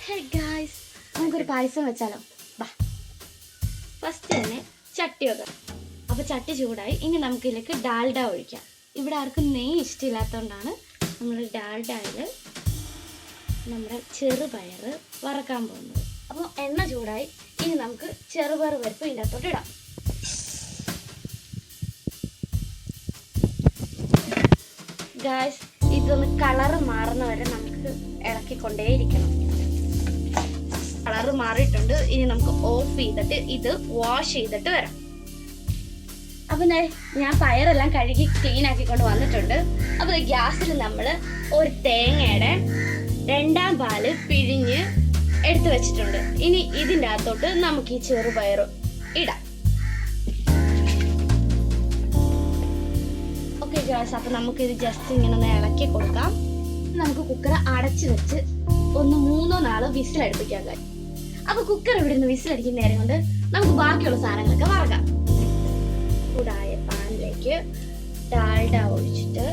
Hey guys, നമുക്കൊരു പായസം വെച്ചാലോ? ബാ, ഫസ്റ്റ് തന്നെ ചട്ടി വെക്കാം. അപ്പോൾ ചട്ടി ചൂടായി. ഇനി നമുക്കിതിലേക്ക് ഡാൽഡ ഒഴിക്കാം. ഇവിടെ ആർക്കും നെയ്യ് ഇഷ്ടമില്ലാത്തതുകൊണ്ടാണ് നമ്മൾ ഡാൽഡയിൽ നമ്മുടെ ചെറുപയർ വറക്കാൻ പോകുന്നത്. അപ്പോൾ എണ്ണ ചൂടായി. ഇനി നമുക്ക് ചെറുപയർ പരിപ്പ് ഇതിൻ്റെ അകത്തോട്ട് ഇടാം. ഗായ്സ്, ഇതൊന്ന് കളറ് മാറുന്ന വരെ നമുക്ക് ഇളക്കിക്കൊണ്ടേയിരിക്കണം. കളറ് മാറിയിട്ടുണ്ട്. ഇനി നമുക്ക് ഓഫ് ചെയ്തിട്ട് ഇത് വാഷ് ചെയ്തിട്ട് വരാം. അപ്പം ഞാൻ പയറെല്ലാം കഴുകി ക്ലീൻ ആക്കിക്കൊണ്ട് വന്നിട്ടുണ്ട്. അപ്പോൾ ഗ്യാസിൽ നമ്മൾ ഒരു തേങ്ങയുടെ 2ാം പാല് പിഴിഞ്ഞ് എടുത്തു വെച്ചിട്ടുണ്ട്. ഇനി ഇതിൻ്റെ അകത്തോട്ട് നമുക്ക് ഈ ചെറുപയർ ഇടാം. ഓക്കെ ഗ്യാസ്, അപ്പം നമുക്കിത് ജസ്റ്റ് ഇങ്ങനെ ഒന്ന് ഇളക്കി കൊടുക്കാം. നമുക്ക് കുക്കർ അടച്ച് വെച്ച് ഒന്ന് 3-4 വിസിലടുപ്പിക്കാൻ കഴിയും. അപ്പോൾ കുക്കർ ഇവിടെ നിന്ന് വിസിലടിക്കുന്ന നേരം കൊണ്ട് നമുക്ക് ബാക്കിയുള്ള സാധനങ്ങളൊക്കെ വറക്കാം. ചൂടായ പാനിലേക്ക് ഡാൽഡ ഒഴിച്ചിട്ട്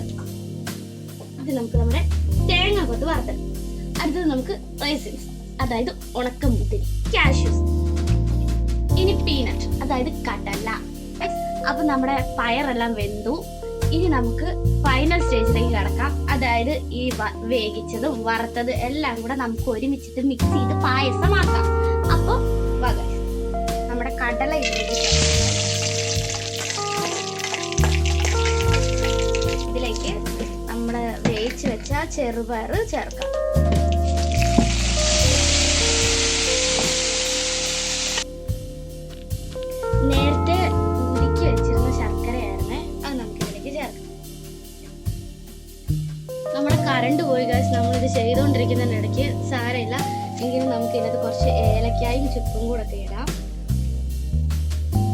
അത് നമുക്ക് നമ്മുടെ തേങ്ങ കൊത്ത് വറുത്ത്. അടുത്തത് നമുക്ക് റൈസിൻസ്, അതായത് ഉണക്കമുന്തിരി, കാഷ്യൂസ്. ഇനി പീനട്ട്, അതായത് കടല. അപ്പൊ നമ്മുടെ പയറെല്ലാം വെന്തു. ഇനി നമുക്ക് ഫൈനൽ സ്റ്റേജിലേക്ക് കടക്കാം. അതായത് ഈ വേവിച്ചതും വറുത്തത് എല്ലാം കൂടെ നമുക്ക് ഒരുമിച്ചിട്ട് മിക്സ് ചെയ്ത് പായസമാക്കാം. അപ്പോൾ നമ്മുടെ കടല ഇതിലേക്ക് നമ്മൾ വേവിച്ച് വെച്ച ചെറുപയർ ചേർക്കാം. നേരത്തെ ഉരുക്കി വെച്ചിരുന്ന ശർക്കരയായിരുന്നേ, അത് നമുക്ക് ഇതിലേക്ക് ചേർക്കാം. നമ്മുടെ കറണ്ട് പോയി ഗൈസ്, നമ്മളിത് ചെയ്തുകൊണ്ടിരിക്കുന്നതിനിടയ്ക്ക് സാരമില്ല, എങ്കിലും നമുക്ക് ഇതിനകത്ത് കുറച്ച് ഏലക്കായും ചുക്കും കൂടെ ഒക്കെ ഇടാം.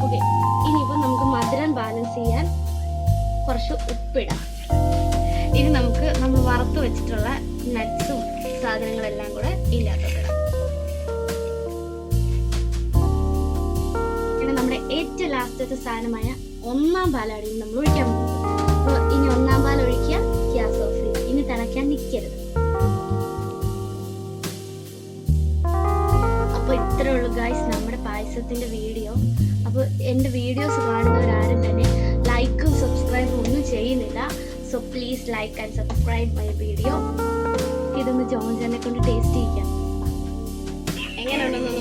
ഓക്കെ, ഇനിയിപ്പോൾ നമുക്ക് മധുരം ബാലൻസ് ചെയ്യാൻ കുറച്ച് ഉപ്പിടാം. ഇനി നമുക്ക് നമ്മൾ വറുത്ത് വെച്ചിട്ടുള്ള നട്ട്സും സാധനങ്ങളെല്ലാം കൂടെ ഇല്ലാത്തതിടാം. പിന്നെ നമ്മുടെ ഏറ്റവും ലാസ്റ്റത്തെ സാധനമായ 1ാം പാലാണ് ഇനി നമ്മൾ ഒഴിക്കാൻ പോകുന്നത്. അപ്പോൾ ഇനി 1ാം പാൽ ഒഴിക്കുക, ഗ്യാസ് ഓഫ് ചെയ്യുക. ഇനി തിളയ്ക്കാൻ നിൽക്കരുത്. അപ്പോൾ ഇത്രേ ഉള്ളൂ ഗൈസ് നമ്മുടെ പായസത്തിൻ്റെ വീഡിയോ. അപ്പോൾ എൻ്റെ വീഡിയോസ് കാണുന്നവരാരും തന്നെ ലൈക്കും സബ്സ്ക്രൈബും ഒന്നും ചെയ്യുന്നില്ല. So please like and subscribe my video. ഇതൊന്ന് ജോൺസനെ കൊണ്ട് ടേസ്റ്റ് ചെയ്യിക്കാം. എങ്ങനെയുണ്ടെന്ന്